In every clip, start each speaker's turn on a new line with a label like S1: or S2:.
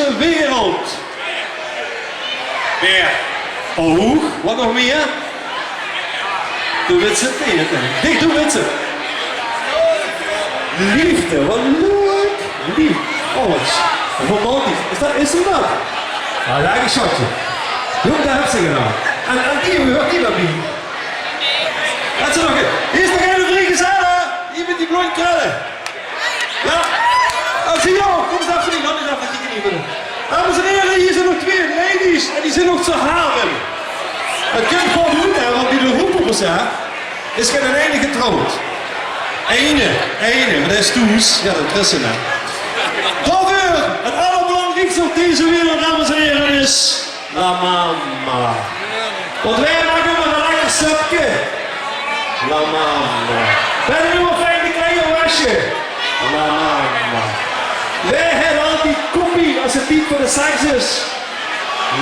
S1: deze wereld. Meer oog, wat nog meer? Doe met z'n tweeën. Dicht, doe met z'n. Liefde, wat leuk. Lief. Oh, romantisch. Is er dat? Ah, daar een shotje. Jong, daar heb ze gedaan. En die hoort die dat niet. Laat ze nog in. Hier is nog een vrijgezellen. Hier met die blond krullen. Ja. Oh, zie je ook. Kom eens even in. Dan is even die knieën. Dames en heren, hier zijn nog twee ladies. En die zijn nog te halen. Het kind gewoon doen, hè, want die de roepers, hè, is geen ene getrouwd. Ene, maar dat is Toes. Ja, dat is hè. Doveur, het allerbelangrijkste op deze wereld, dames en heren, is la mama. Want wij maken maar een lekker sapje. La mama. Ben je nu een fijne kleine wasje? La mama. Wij hebben al die koppie als het niet voor de seks is.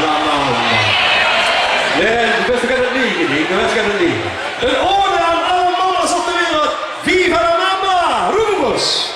S1: La mama. Nee, de beste gaat het niet, de beste gaat het niet. Een ode aan alle mamas op de wereld. Viva la mama! Roepers!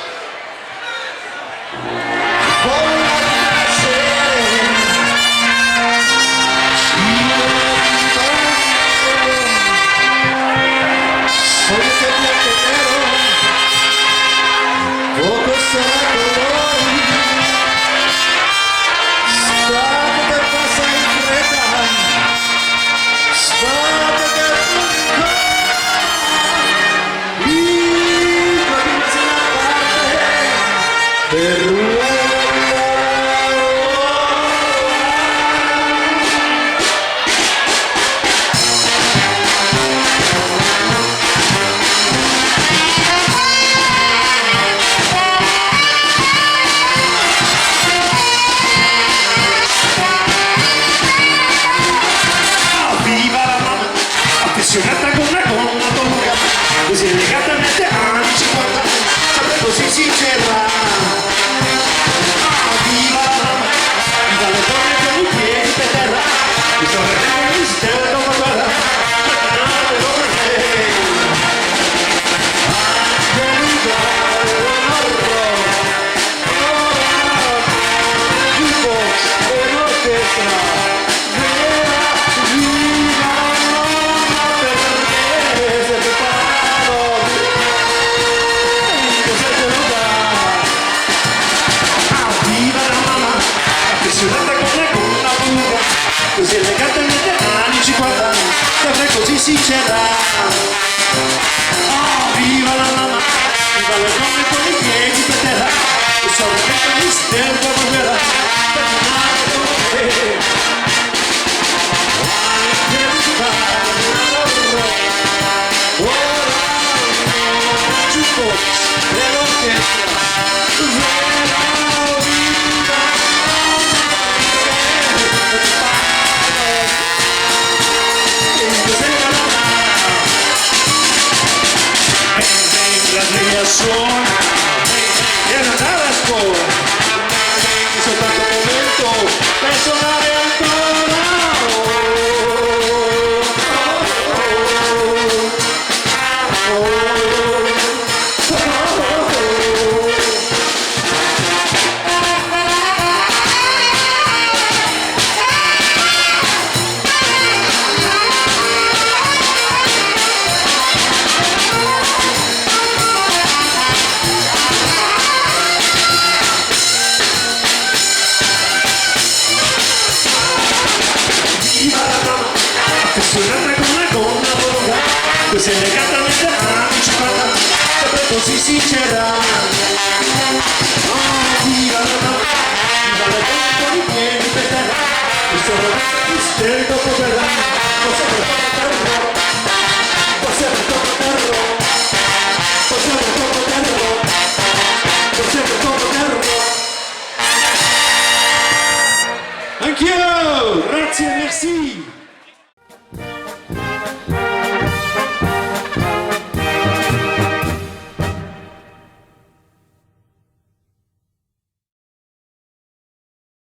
S2: Appassionata con una donna, così legatamente anni 50, sempre così sincera. Viva la mamma, viva le donne con i piedi per terra, mi sto vedendo il mistero dopo guerra, le donne. Anche l'Italia, jukebox e l'orchestra. Così elegantemente anni 50, sempre così sincera. Oh, viva la mamma, viva le donne con i piedi per terra, e sorridente mi sterco a guerra, per suona e andare a scuola, soltanto un momento per suonare ancora. Appassionata con una gonna lunga, così elegantamente anni 50, sempre così sincera. Oh, viva la mamma, viva le donne con i piedi per terra, mi sono isterico dopo guerra, possiamo tornare, possiamo tornare, possiamo tornare, possiamo tornare.
S1: Anch'io! Grazie, merci!